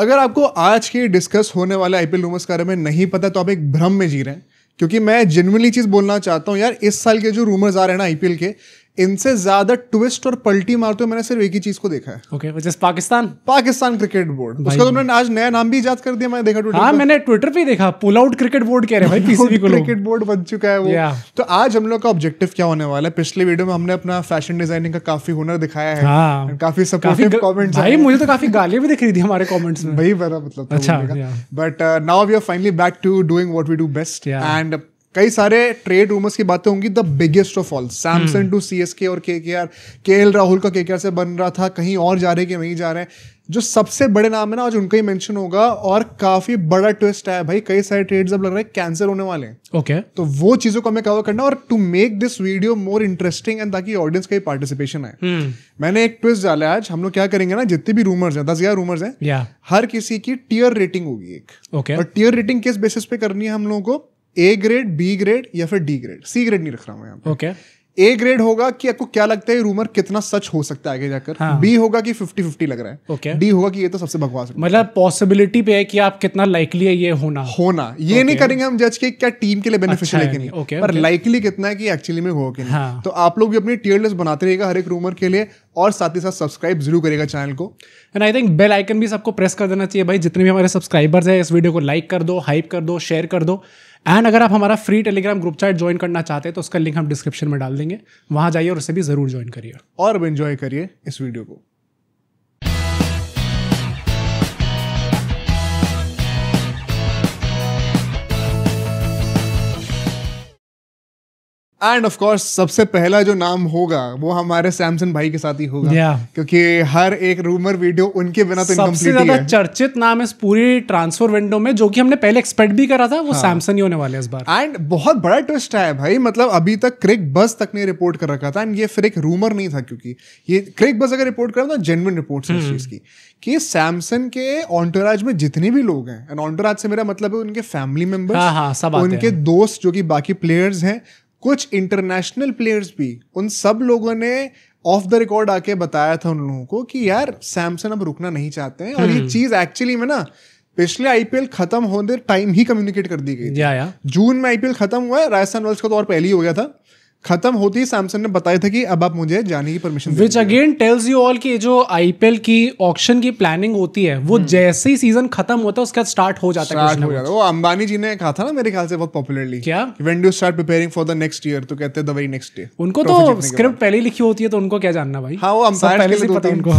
अगर आपको आज के डिस्कस होने वाले आईपीएल रूमर्स के बारे में नहीं पता तो आप एक भ्रम में जी रहे हैं, क्योंकि मैं जेन्युइनली चीज बोलना चाहता हूँ यार, इस साल के जो रूमर्स आ रहे हैं ना आईपीएल के, इनसे ज्यादा ट्विस्ट और पलटी मारते हुए मैंने सिर्फ एक ही चीज को देखा है। Okay, which is Pakistan cricket board. उसका तुमने आज नया नाम भी इजाद कर दिया, मैंने देखा ट्विटर। हाँ, मैंने ट्विटर पे देखा, पुल आउट क्रिकेट बोर्ड कह रहे हैं भाई, पीसीबी को क्रिकेट बोर्ड बन चुका है वो। तो आज हम लोग का ऑब्जेक्टिव क्या होने वाला है? पिछले वीडियो में हमने अपना फैशन डिजाइनिंग का काफी हुनर दिखाया है। हाँ, काफी सपोर्टिव कमेंट्स भाई, मुझे तो काफी गालियां भी दिख रही थी हमारे कमेंट्स में। वही बड़ा मतलब। अच्छा, but now we are finally back to doing what we do best. And कई सारे ट्रेड रूमर्स की बातें होंगी। The biggest of all, Samson to CSK और केकेआर। केएल राहुल का केकेआर से बन रहा था, कहीं और जा रहे कि वहीं जा रहे हैं। जो सबसे बड़े नाम है ना, आज उनका ही मेंशन होगा। और काफी बड़ा ट्विस्ट है भाई, कई सारे ट्रेड्स अब लग रहा है कैंसिल होने वाले हैं। ओके, तो वो चीजों को हमें कवर करना, और to make this video more interesting and ताकि ऑडियंस का पार्टिसिपेशन है। मैंने एक ट्विस्ट डाला है। आज हम लोग क्या करेंगे ना, जितने भी रूमर्स हैं, 10,000 रूमर्स हैं, हर किसी की टियर रेटिंग होगी एक। और टियर रेटिंग किस बेसिस पे करनी है हम लोगों को? ए ग्रेड, बी ग्रेड या फिर डी ग्रेड। सी ग्रेड नहीं रख रहा हूं यहाँ पे। ओके, ए ग्रेड होगा कि आपको क्या लगता है रूमर कितना सच हो सकता है आगे जाकर। बी होगा कि 50-50 लग रहा है। ओके, डी होगा कि ये तो सबसे बकवास है, मतलब पॉसिबिलिटी पे है कि आप कितना लाइकली है ये होना। ये नहीं करेंगे हम जज के क्या टीम के लिए बेनिफिशियल है कि नहीं, पर लाइकली कितना है कि एक्चुअली में हो कि नहीं। तो आप लोग भी अपनी टियर लिस्ट बनाते रहिएगा हर एक रूमर के लिए, और साथ ही साथ सब्सक्राइब जरूर करेगा चैनल को। And I think bell icon भी सबको प्रेस कर देना चाहिए भाई। जितने भी हमारे सब्सक्राइबर्स हैं, इस वीडियो को लाइक कर दो, हाइप कर दो, शेयर कर दो। एंड अगर आप हमारा free Telegram group chat join करना चाहते हैं तो उसका लिंक हम डिस्क्रिप्शन में डाल देंगे, वहां जाइए और उसे भी जरूर ज्वाइन करिए और एंजॉय करिए इस वीडियो को। एंड ऑफ कोर्स सबसे पहला जो नाम होगा वो हमारे सैमसन भाई के साथ ही होगा, क्योंकि हर एक रूमर वीडियो उनके बिना तो इनकम्प्लीट ही है। सबसे ज्यादा चर्चित नाम इस पूरी ट्रांसफर विंडो में, जो कि हमने पहले एक्सपेक्ट भी करा था, वो सैमसन ही होने वाले इस बार। एंड बहुत बड़ा ट्विस्ट है भाई, मतलब अभी तक क्रिक बस तक ने रिपोर्ट कर रखा था। एंड ये फिर एक रूमर नहीं था, क्योंकि ये क्रिक बस अगर रिपोर्ट कर रहा था, जेन्युइन रिपोर्ट्स इस चीज की कि सैमसन के ऑन्टोराज में जितने भी लोग हैं, एंड ऑन्टोराज से मेरा मतलब है उनके फैमिली मेंबर्स, उनके दोस्त जो कि बाकी प्लेयर्स हैं, कुछ इंटरनेशनल प्लेयर्स भी, उन सब लोगों ने ऑफ द रिकॉर्ड आके बताया था उन लोगों को कि यार सैमसन अब रुकना नहीं चाहते हैं। और ये चीज एक्चुअली में ना पिछले आईपीएल खत्म होने टाइम ही कम्युनिकेट कर दी गई थी। जून में आईपीएल खत्म हुआ है, राजस्थान रॉयल्स का तो और पहले ही हो गया था। खत्म होती ही सैमसन ने बताया था कि अब आप मुझे जाने की permission they. Which again tells you all कि जो आईपीएल की ऑक्शन की प्लानिंग होती है, वो जैसे ही सीजन खत्म होता है उसके बाद स्टार्ट हो जाता है। वो अंबानी जी ने कहा था ना मेरे ख्याल से बहुत पॉपुलरली, क्या when do start preparing for the next year, तो कहते हैं द वेरी नेक्स्ट डे। उनको तो स्क्रिप्ट पहले ही लिखी होती है, तो उनको क्या जानना भाई। हाँ, वो अंपायर पहले से पता उनको।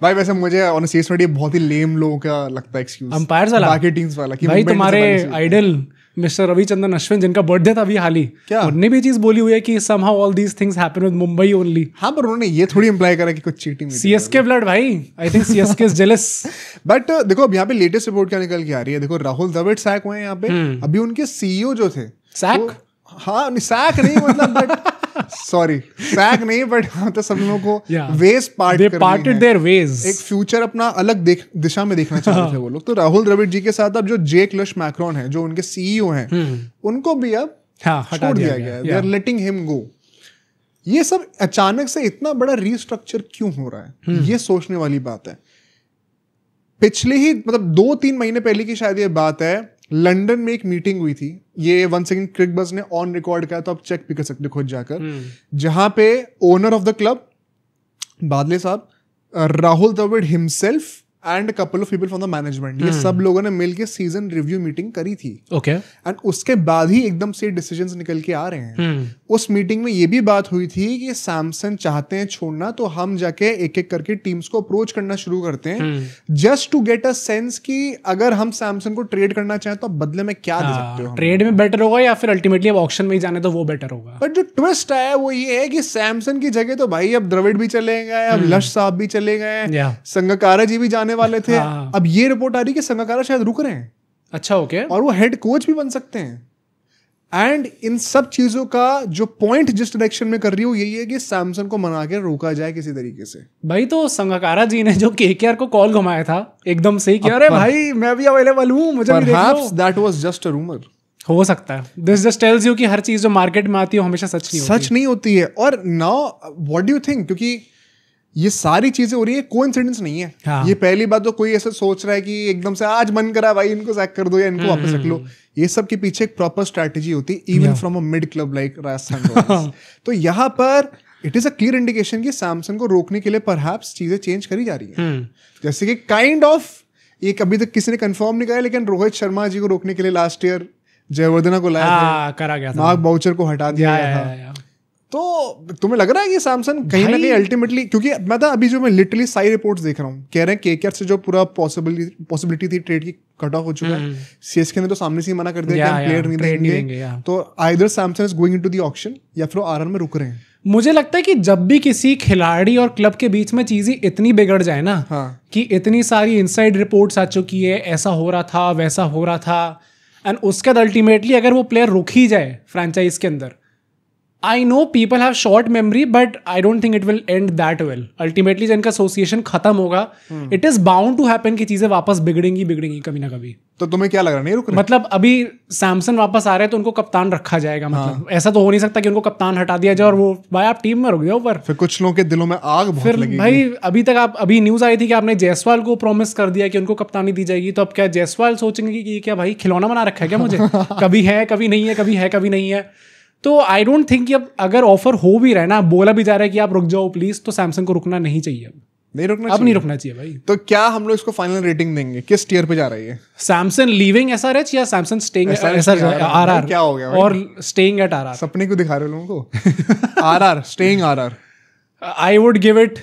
भाई वैसे मुझे ऑनेस्टली बहुत ही लेम लोगों का लगता है एक्सक्यूज, अंपायर्स वाला, बाकी टीम्स वाला, कि भाई तुम्हारे आइडल मिस्टर रविचंद्रन अश्विन, जिनका बर्थडे था अभी हाल ही, उन्होंने भी चीज बोली हुई है कि somehow all these things happen with Mumbai only। हाँ, पर उन्होंने ये थोड़ी इंप्लाई करा कि कुछ चीटिंग। सीएसके ब्लड भाई, I think CSK is jealous. But देखो अब यहाँ पे लेटेस्ट रिपोर्ट क्या निकल के आ रही है। देखो राहुल द्रविड़ सैक हुए हैं यहाँ पे। अभी उनके सीईओ जो थे, सैक, हाँ सैक नहीं मतलब, बट सॉरी सैक नहीं, बट हाँ तो सब लोगों को वेज पार्टेड देयर वेज, एक फ्यूचर अपना अलग दिशा में देखना चाहते थे वो लोग। तो राहुल द्रविड़ जी के साथ अब जो जेक लश मैक्रॉन है, जो उनके सीईओ हैं, उनको भी अब छोड़ दिया गया है। They are letting him go. ये सब अचानक से इतना बड़ा रीस्ट्रक्चर क्यों हो रहा है, ये सोचने वाली बात है। पिछले ही मतलब 2-3 महीने पहले की शायद ये बात है, लंदन में एक मीटिंग हुई थी। ये वन सेकंड क्रिक बस ने ऑन रिकॉर्ड किया, तो आप चेक भी कर सकते खुद जाकर, जहां पे owner of the club Badale साहब, Rahul Dravid himself and couple of people from the management, ये सब लोगों ने मिलकर सीजन रिव्यू मीटिंग करी थी। ओके, एंड उसके बाद ही एकदम से डिसीजंस निकल के आ रहे हैं। उस मीटिंग में ये भी बात हुई थी कि सैमसन चाहते हैं छोड़ना, तो हम जाके एक एक करके टीम्स को अप्रोच करना शुरू करते हैं, just to get a sense कि अगर हम सैमसन को ट्रेड करना चाहें तो बदले में क्या दे सकते हो। ट्रेड में बेटर होगा या फिर अल्टीमेटली अब ऑक्शन में ही जाने तो वो बेटर होगा। बट जो ट्विस्ट है वो ये है कि सैमसन की जगह तो भाई अब द्रविड़ भी चले गए, अब लश साहब भी चले गए, संगकारा जी भी जाने वाले थे। अब ये रिपोर्ट आ रही है कि संगकारा शायद रुक रहे हैं। अच्छा, ओके, और वो हेड कोच भी बन सकते हैं। एंड इन सब चीजों का जो पॉइंट जिस डायरेक्शन में कर रही हूँ यही है कि सैमसन को मना के रोका जाए किसी तरीके से। भाई तो संगकारा जी ने जो केकेआर को कॉल घुमाया था एकदम से कि अरे भाई मैं भी अवेलेबल हूँ, मुझे भी देख लो। That was just a rumour. हो सकता है। दिस जस्ट टेल्स यू कि हर चीज जो मार्केट में आती है हमेशा सच नहीं होती है। और now what do you think, क्योंकि ये सारी चीजें हो रही है, कोइंसिडेंस नहीं है। हाँ। ये पहली बात तो कोई ऐसा सोच रहा है कि एकदम से आज मन करा भाई इनको सैक कर दो या इनको वापस रख लो। ये सब के पीछे एक प्रॉपर स्ट्रैटेजी होती है, even from a mid club like Rajasthan Royals. तो यहाँ पर it is a clear indication कि सैमसन को रोकने के लिए परहैप्स चीजें चेंज करी जा रही हैं। जैसे कि काइंड ऑफ एक अभी तक किसी ने कंफर्म नहीं करा, लेकिन रोहित शर्मा जी को रोकने के लिए लास्ट ईयर जयवर्धना को लाया था, करा गया था, मार्क बाउचर को हटा दिया गया था। तो तुम्हें लग रहा है कि सैमसन कहीं ना कहीं अल्टीमेटली, क्योंकि मैं लिटरली सारी रिपोर्ट्स देख रहा हूँ, कह रहे हैं केकेआर से जो पूरा पॉसिबिलिटी थी ट्रेड की कट ऑफ हो चुका है। सीएसके ने तो सामने से ही मना कर दिया कि हम प्लेयर नहीं देंगे। तो either Samson is going into the auction या फिर आरआर में रुक रहे हैं। मुझे लगता है कि जब भी किसी खिलाड़ी और क्लब के बीच में चीजें इतनी बिगड़ जाए ना, कि इतनी सारी इनसाइड रिपोर्ट्स आ चुकी है, ऐसा हो रहा था वैसा हो रहा था, एंड उसके बाद अल्टीमेटली अगर वो प्लेयर रुक ही जाए फ्रेंचाइज के अंदर, I know people have short memory, but I don't think it will end that well. Ultimately, जब इनका एसोसिएशन खत्म होगा, it is bound to happen कि चीजें वापस बिगड़ेंगी कभी ना कभी। तो तुम्हें क्या लग रहा है, नहीं रुक रहे? मतलब अभी सैमसन वापस आ रहे हैं तो उनको कप्तान रखा जाएगा। मतलब ऐसा तो हो नहीं सकता कि उनको कप्तान हटा दिया जाए और वो भाई आप टीम में रुक जाओ। पर फिर कुछ लोगों के दिलों में आग बहुत फिर लगेगी। भाई अभी तक अभी न्यूज आई थी कि आपने जायसवाल को प्रॉमिस कर दिया कि उनको कप्तानी दी जाएगी, तो अब क्या जायसवाल सोचेंगे कि क्या भाई खिलौना बना रखा है क्या मुझे? कभी है कभी नहीं है, कभी है कभी नहीं है। तो आई डोंट थिंक कि अब अगर ऑफर हो भी रहा है ना, बोला भी जा रहा है कि आप रुक जाओ प्लीज, तो सैमसंग को रुकना नहीं चाहिए। नहीं रुकना चाहिए भाई। तो क्या हम लोग इसको फाइनल रेटिंग देंगे, किस टियर पे जा रही है? सैमसंग लीविंग एसआरएच या सैमसंग स्टेइंग आरआर? क्या हो गया और स्टेइंग एट आरआर? सपने को दिखा रहे हो लोगों को। RR staying RR, I would give it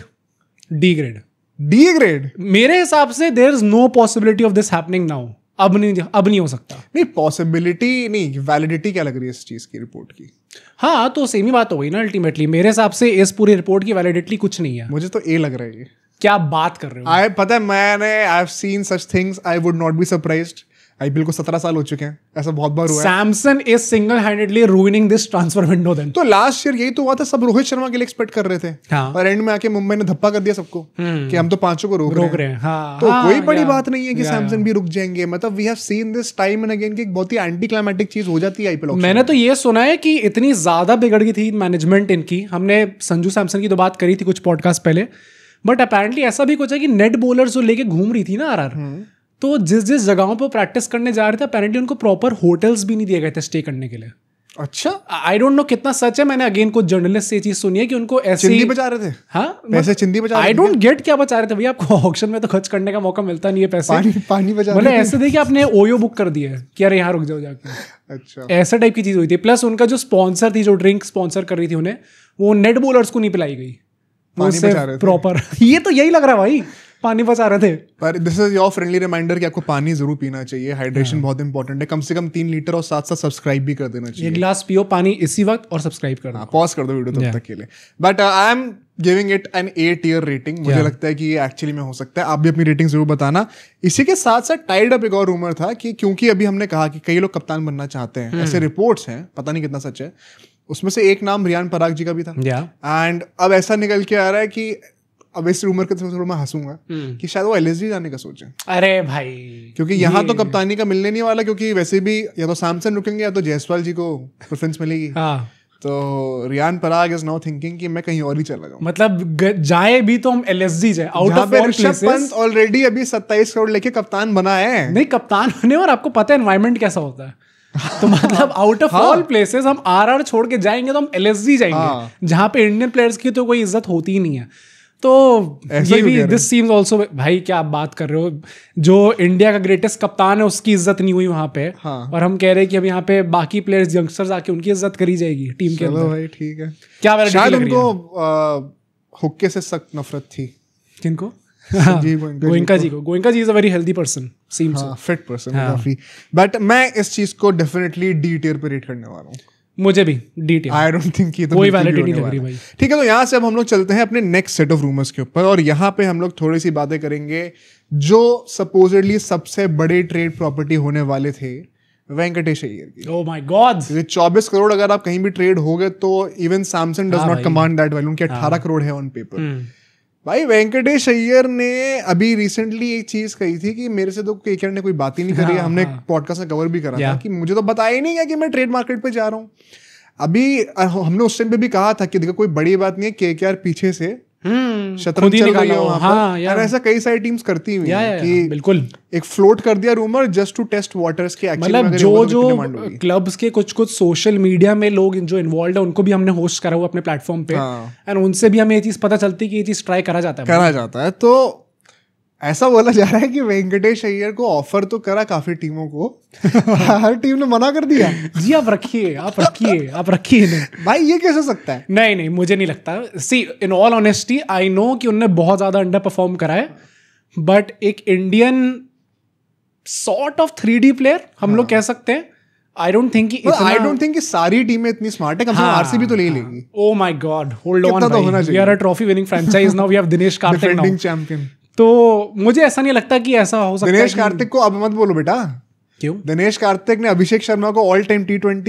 D grade. D grade मेरे हिसाब से there is no possibility of this happening now. अब नहीं हो सकता। नहीं पॉसिबिलिटी नहीं, वैलिडिटी क्या लग रही है इस चीज की, रिपोर्ट की? हाँ तो सेम ही बात हो गई ना अल्टीमेटली। मेरे हिसाब से इस पूरी रिपोर्ट की वैलिडिटी कुछ नहीं है। मुझे तो ए लग रहा है। क्या बात कर रहे हो? पता है I have seen such things, I would not be surprised. IPL को 17 साल हो चुके हैं, ऐसा बहुत बार हुआ है। Samson is single handedly ruining this transfer window then. तो लास्ट ईयर यही तो हुआ था, सब रोहित शर्मा के लिए एक्सपेक्ट कर रहे थे। हाँ। और एंड में आके मुंबई ने धप्पा कर दिया सबको कि हम तो पांचों को रोक रहे हैं। हाँ, तो कोई बड़ी बात नहीं है कि सैमसन भी रुक जाएंगे। मतलब we have seen this time and again कि एक बहुत ही एंटी क्लाइमेटिक चीज हो जाती है आईपीएल। मैंने तो ये सुना है कि इतनी ज्यादा बिगड़ गई थी मैनेजमेंट इनकी। हमने संजू सैमसन की तो बात करी थी कुछ पॉडकास्ट पहले, बट अपेरेंटली ऐसा भी कुछ है कि नेट बॉलर्स जो लेके घूम रही थी ना आरआर, तो जिस जगहों पर प्रैक्टिस करने जा रहे थे अपेरेंटली उनको प्रॉपर होटल्स भी नहीं दिए गए थे स्टे करने के लिए। अच्छा, आई डोंट नो कितना सच है। मैंने अगेन कुछ जर्नलिस्ट से ये चीज सुनी है कि उनको ऐसे चिंदी बचा रहे थे। हाँ, पैसे चिंदी बचा रहे थे। आई डोंट गेट क्या बचा रहे थे भैया, आपको ऑक्शन में तो खर्च करने का मौका मिलता नहीं है पैसे। पानी बचा मतलब ऐसे थे कि आपने ओयो बुक कर दिया है कि यार यहाँ रुक जाओ जाके। अच्छा, ऐसा टाइप की चीज हुई थी। प्लस उनका जो स्पॉन्सर थी, जो ड्रिंक स्पॉन्सर कर रही थी उन्हें, वो नेट बॉलर्स को नहीं पिलाई गई। पानी बचा रहे थे प्रॉपर। ये तो यही लग रहा है भाई, पानी बचा रहे थे। पर this is your friendly reminder कि आपको पानी जरूर पीना चाहिए। हाइड्रेशन बहुत इंपॉर्टेंट है। कम से कम 3 लीटर और साथ साथ सब्सक्राइब भी कर देना चाहिए। एक गिलास पियो पानी इसी वक्त और सब्सक्राइब कर दो। पॉज कर दो वीडियो तब तक के लिए। But I am giving it an A tier rating. मुझे लगता है कि ये एक्चुअली में हो सकता है। आप भी अपनी रेटिंग जरूर बताना। इसी के साथ साथ टाइड अप एक और रूमर था कि क्योंकि अभी हमने कहा कि कई लोग कप्तान बनना चाहते हैं, ऐसे रिपोर्ट्स हैं, पता नहीं कितना सच है, उसमें से एक नाम रियान पराग जी का भी था। एंड अब ऐसा निकल के आ रहा है कि अब इस रूमर के थोड़ा मैं हंसूंगा कि शायद वो एलएसजी जाने का सोचे। अरे भाई, क्योंकि यहाँ तो कप्तानी का मिलने नहीं वाला, क्योंकि वैसे भी या तो सैमसन रुकेंगे या तो जायसवाल जी को प्रेफरेंस मिलेगी। हाँ। तो Riyan Parag is now thinking कि मैं कहीं और ही चला जाऊं। मतलब जाए भी तो हम एलएसजी जाए, out of all Rishabh Pant already अभी 27 करोड़ लेके कप्तान बना है। नहीं, कप्तान बने और आपको पता है एनवायरनमेंट कैसा होता है। तो मतलब आउट ऑफ ऑल प्लेसेस हम आरआर छोड़ के जाएंगे तो हम एलएसजी जाएंगे, जहां पे इंडियन प्लेयर्स की तो कोई इज्जत होती ही नहीं है। तो ये भी दिस सीम्स ऑल्सो, भाई क्या आप बात कर रहे हो, जो इंडिया का ग्रेटेस्ट कप्तान है उसकी इज्जत नहीं हुई वहां पे। हाँ। और हम कह रहे हैं कि अब यहाँ पे बाकी प्लेयर्स यंगस्टर्स आके उनकी इज्जत करी जाएगी टीम के अंदर। भाई ठीक है, क्या शायद उनको हुक्के से सख्त नफरत थी। किनको? गोयनका जी को। Goenka ji is a very healthy person, seems fit person काफी। बट मैं इस चीज को डेफिनेटली डी टियर पे रेट करने वाला हूँ। मुझे भी डिटेल, आई डोंट थिंक ये तो कोई वैलिडिटी नहीं लग रही भाई। ठीक है, तो यहाँ से अब हम लोग चलते हैं अपने नेक्स्ट सेट ऑफ रूमर्स के ऊपर, और यहाँ पे हम लोग थोड़ी सी बातें करेंगे जो सपोजिटली सबसे बड़े ट्रेड प्रॉपर्टी होने वाले थे वेंकटेश अय्यर की। ओह माय गॉड, 24 करोड़ अगर आप कहीं भी ट्रेड हो गए तो even Samsung does not command that value. उनके 18 करोड़ है ऑन पेपर। भाई वेंकटेश अय्यर ने अभी रिसेंटली एक चीज कही थी कि मेरे से तो केकेआर ने कोई बात ही नहीं करी है। हमने पॉडकास्ट में कवर भी करा था कि मुझे तो बताया ही नहीं है कि मैं ट्रेड मार्केट पे जा रहा हूँ। अभी हमने उस टाइम पे भी कहा था कि देखो कोई बड़ी बात नहीं है, केकेआर पीछे से शतरंज चल रही है वहां पर। हाँ, और ऐसा कई सारी टीम्स करती हुई हैं कि बिल्कुल एक फ्लोट कर दिया rumour just to test waters के एक्चुअली मतलब जो क्लब्स के कुछ सोशल मीडिया में लोग जो इन्वॉल्व है उनको भी हमने होस्ट करा हुआ अपने प्लेटफॉर्म पे, एंड उनसे भी हमें ये चीज पता चलती है कि ये चीज ट्राई करा जाता है। तो ऐसा बोला जा रहा है कि वेंकटेश अय्यर को ऑफर तो करा काफी टीमों को, हर टीम ने मना कर दिया। जी आप रखिए भाई ये कैसे हो सकता है? नहीं मुझे नहीं लगता। See in all honesty I know कि उनने बहुत ज्यादा अंडर परफॉर्म करा है, बट एक Indian sort of 3D player हम लोग कह सकते हैं। आई डोंट थिंक कि सारी टीमें इतनी स्मार्ट है, कम से कम आरसीबी तो ले लेगी। Oh my God, hold on, we are a trophy winning franchise now, we have Dinesh Karthik now, defending champion. तो मुझे ऐसा नहीं लगता कि ऐसा हो सकता है। दिनेश कार्तिक को अब मत बोलो बेटा। क्यों? दिनेश कार्तिक ने अभिषेक शर्मा को ऑल टाइम T20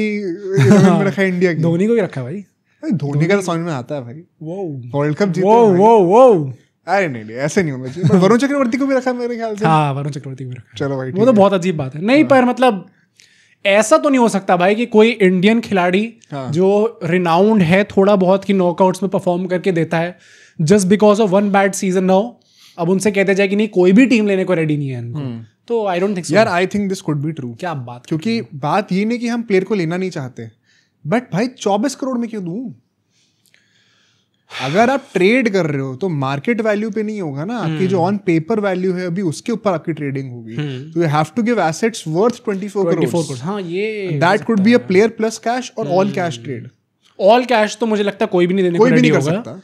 में रखा है इंडिया की। धोनी को भी रखा भाई। धोनी का तो समझ में आता है भाई, वर्ल्ड कप जीते। अरे नहीं ऐसे नहीं होना चाहिए। वरुण चक्रवर्ती को भी रखा मेरे ख्याल से। हाँ वरुण चक्रवर्ती को भी रखा। चलो भाई वो तो बहुत अजीब बात है। नहीं पर मतलब ऐसा तो नहीं हो सकता भाई कि कोई इंडियन खिलाड़ी जो रिनाउंड है थोड़ा बहुत की नॉकआउट्स में परफॉर्म करके देता है, just because of one bad season now अब उनसे कहते जाए कि नहीं कोई भी टीम लेने को रेडी नहीं है इनको। तो आई डोंट थिंक सो। यार I think this could be true. क्या बात, क्योंकि बात ये नहीं कि हम प्लेयर को लेना नहीं चाहते, बट भाई 24 करोड़ में क्यों दूं? अगर आप ट्रेड कर रहे हो तो मार्केट वैल्यू पे नहीं होगा ना, आपकी जो ऑन पेपर वैल्यू है अभी उसके ऊपर आपकी ट्रेडिंग होगी। तो you have to give assets worth 24 crore. हाँ ये that could be a player plus cash और all cash trade. All cash तो मुझे लगता है कोई भी नहीं देने को रेडी होगा।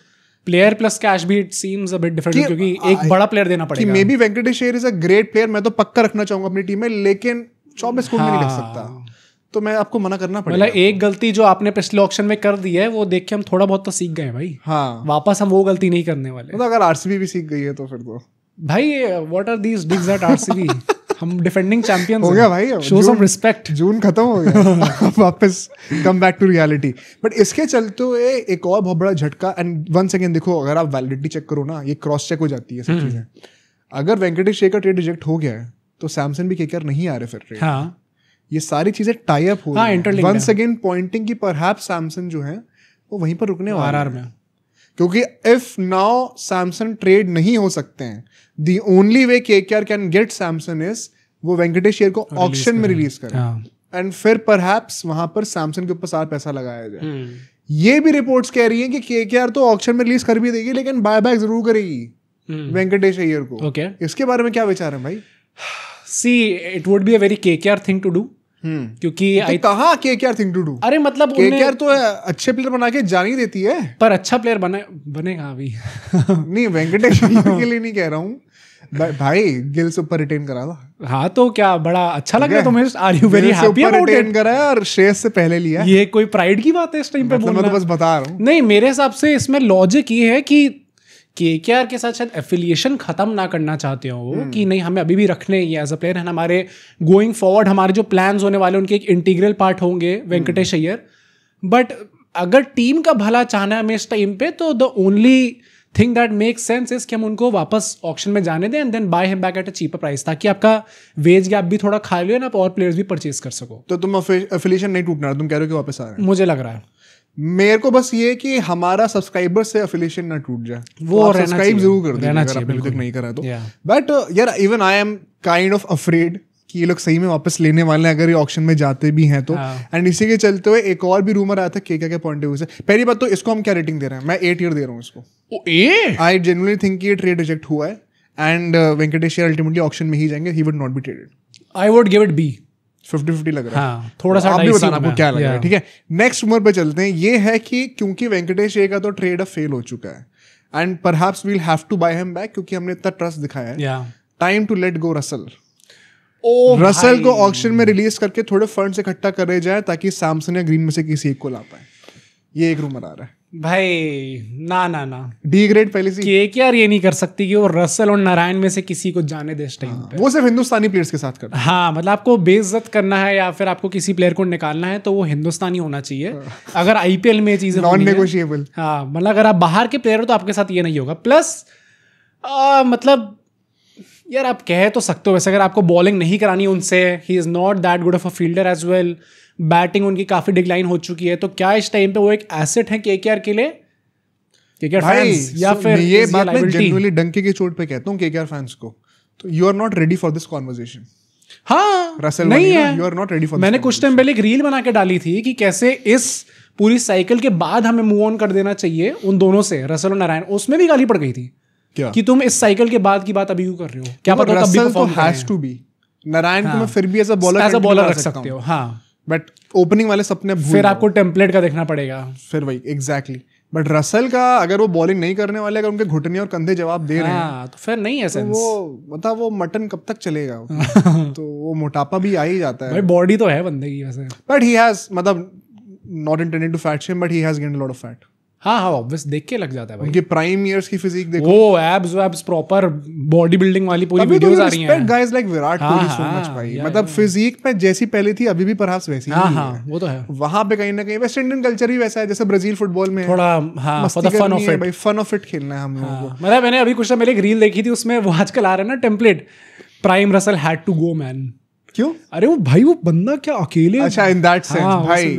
प्लेयर प्लस कैश भी it seems a bit different, क्योंकि एक बड़ा प्लेयर देना पड़ेगा। May be Venkatesh Iyer is a great player, मैं तो पक्का रखना चाहूंगा अपनी टीम में, लेकिन 24 करोड़ में नहीं रख सकता, तो मैं आपको मना करना पड़ेगा। मतलब एक गलती जो आपने पिछले ऑक्शन में कर दी है वो देख के हम थोड़ा बहुत तो सीख गए भाई। हाँ वापस हम वो गलती नहीं करने वाले। मतलब अगर आरसीबी भी सीख गई है तो फिर तो भाई what are these digs at RCB? हम डिफेंडिंग चैंपियंस हो गया भाई, शो सम रिस्पेक्ट। जून खत्म हो गया वापस come back to reality. But इसके चलते हुए एक और बहुत बड़ा झटका, एंड वन सेकेंड देखो, अगर आप वैलिडिटी चेक करो ना, ये क्रॉस चेक हो जाती है सब चीजें। अगर वेंकटेश अय्यर का ट्रेड रिजेक्ट हो गया है तो सैमसन भी केकेआर नहीं आ रहे फिर ट्रेड। हाँ ये सारी चीजें टाई अप हो रही हैं। वन सेकेंड पॉइंटिंग की परहैप्स सैमसन जो है वो वहीं पर रुकने वाला है, क्योंकि इफ नाउ सैमसन ट्रेड नहीं हो सकते हैं, the only way KKR can get Samson is वो वेंकटेश अय्यर को ऑक्शन में रिलीज करें, एंड फिर परहैप्स वहां पर सैमसन के ऊपर सारा पैसा लगाया जाए। ये भी रिपोर्ट्स कह रही हैं कि केकेआर तो ऑक्शन में रिलीज कर भी देगी, लेकिन बायबैक जरूर करेगी वेंकटेश अय्यर को। इसके बारे में क्या विचार है भाई? See it would be a very KKR thing to do, क्योंकि तो कहाँ केकेआर थिंग टू डू? अरे मतलब केकेआर तो अच्छे प्लेयर बना के जान ही देती है, पर अच्छा प्लेयर बनेगा अभी नहीं वेंकटेश के लिए नहीं कह रहा हूँ भाई, गिल से ऊपर रिटेन करा था। हाँ तो क्या बड़ा अच्छा लग रहा है तुम्हें? Are you very happy about it? करा है और श्रेयस से पहले लिया। ये कोई प्राइड की बात है इस टाइम पे बोलना? मैं तो बस बता रहा हूँ। नहीं मेरे हिसाब से इसमें लॉजिक ये है कि केकेआर के साथ शायद एफिलिएशन खत्म ना करना चाहते हो कि नहीं हमें अभी भी रखने ही एज अ प्लेयर है, हमारे गोइंग फॉरवर्ड हमारे जो प्लान्स होने वाले उनके एक इंटीग्रल पार्ट होंगे वेंकटेश अय्यर। बट अगर टीम का भला चाहना है हमें इस टाइम पे, तो the only thing that makes sense is कि हम उनको वापस ऑक्शन में जाने दें and then buy him back at a cheaper price, ताकि आपका वेज गैप भी थोड़ा खा लो ना, और प्लेयर्स भी परचेज कर सको। तो तुम एफिलिएशन नहीं टूटना, तुम कह रहे हो कि वापस आ रहे हैं? मुझे लग रहा है, मेरे को बस ये कि हमारा सब्सक्राइबर से एफिलिएशन ना टूट जाए, वो तो सब्सक्राइब जरूर कर दीजिए अगर आपने बिल्कुल नहीं करा तो। बट यार even I am kind of afraid कि ये लोग सही में वापस लेने वाले हैं अगर ये ऑक्शन में जाते भी हैं तो। एंड इसी के चलते हुए एक और भी रूमर आया था केकेआर के पॉइंट ऑफ व्यू से। पहली बात तो इसको हम क्या रेटिंग दे रहे हैं? मैं 8 ईयर दे रहा हूँ इसको। आई जेन्युइनली थिंक ये ट्रेड रिजेक्ट हुआ है and Venkatesh Iyer ultimately auction में ही जाएंगे, he would not be traded. I would give it be. 50-50 लग रहा है। हाँ, थोड़ा सा आप भी बताना आपको क्या लग रहा है। ठीक है, नेक्स्ट रूमर पे चलते हैं। ये है कि क्योंकि वेंकटेश अय्यर का तो ट्रेड अब फेल हो चुका है and perhaps we'll have to buy him back, क्योंकि हमने इतना ट्रस्ट दिखाया है। Time to let go Russell. Russell को ऑक्शन में रिलीज करके थोड़े फंड्स इकट्ठा करे जाए ताकि सैमसन या ग्रीन में से किसी एक को ला पाए। ये एक रूमर आ रहा है भाई। ना डी ग्रेड पहले से केकेआर ये नहीं कर सकती कि वो रसल और नारायण में से किसी को जाने दे इस टाइम पे। वो सिर्फ हिंदुस्तानी प्लेयर्स के साथ करता है। हाँ मतलब आपको बेइज्जत करना है या फिर आपको किसी प्लेयर को निकालना है तो वो हिंदुस्तानी होना चाहिए। अगर आईपीएल में चीजें नॉन नेगोशिएबल। हाँ मतलब अगर आप बाहर के प्लेयर हो तो आपके साथ ये नहीं होगा। प्लस मतलब यार आप कह तो सकते हो वैसे, अगर आपको बॉलिंग नहीं करानी उनसे, he is not that good of a fielder as well, batting उनकी काफी डिक्लाइन हो चुकी है, तो क्या इस टाइम पे वो एक एसेट है केकेआर के लिए? केकेआर भाई फैंस या फिर ये is बात मैं liability? जेन्युइनली डंके की चोट पे कहता हूँ केकेआर फैंस को, तो you are not ready for this conversation. हाँ रसेल नहीं वाली है, you are not ready for. मैंने कुछ टाइम पहले एक रील बना के डाली थी कि कैसे इस पूरी साइकिल के बाद हमें मूव ऑन कर देना चाहिए उन दोनों से, रसल और नारायण। उसमें भी गाली पड़ गई थी क्या कि तुम इस साइकिल के बाद की बात अभी क्यों कर रहे हो, क्या पता तब भी perform has to be. Narayan को मैं फिर भी एज अ बॉलर रख सकते हो, हाँ, बट ओपनिंग वाले सपने भूल फिर जाओ। आपको टेम्पलेट का देखना पड़ेगा। फिर वही एग्जैक्टली। बट रसल का अगर वो बॉलिंग नहीं करने वाले, अगर उनके घुटने और कंधे जवाब दे रहे हैं, हाँ, तो फिर नहीं है तो सेंस। वो मतलब वो मटन कब तक चलेगा? तो वो मोटापा भी आ ही जाता है। भाई बॉडी तो है बंदे की वैसे। बट ही हैज मतलब not intended to fat shame, but he has gained a lot of fat. हाँ हाँ, ऑब्वियस, देख के लग जाता है भाई। उनके प्राइम इयर्स की फिजिक देखो, वो एब्स प्रॉपर बॉडी बिल्डिंग वाली पूरी अभी तो वीडियोस आ रही हैं। गाइस लाइक विराट हाँ, कोहली सो हाँ, मच भाई, या, मतलब फिजिक में जैसी पहले थी अभी भी परहैप्स वैसी हाँ ही हाँ, है। वो तो है। वहां पे कहीं ना कहीं वेस्ट इंडियन कल्चर ही वैसा है जैसे ब्राजील फुटबॉल में है। थोड़ा हाँ, for the fun of it भाई, फन ऑफ इट खेलना है हम लोगों को। मतलब मैंने अभी कुछ टाइम पहले एक रील देखी थी, उसमें वो आजकल आ रहा है ना template, prime Russell had to go man. क्यों? अरे वो भाई वो बंदा क्या अकेले, अच्छा इन दैट सेंस भाई,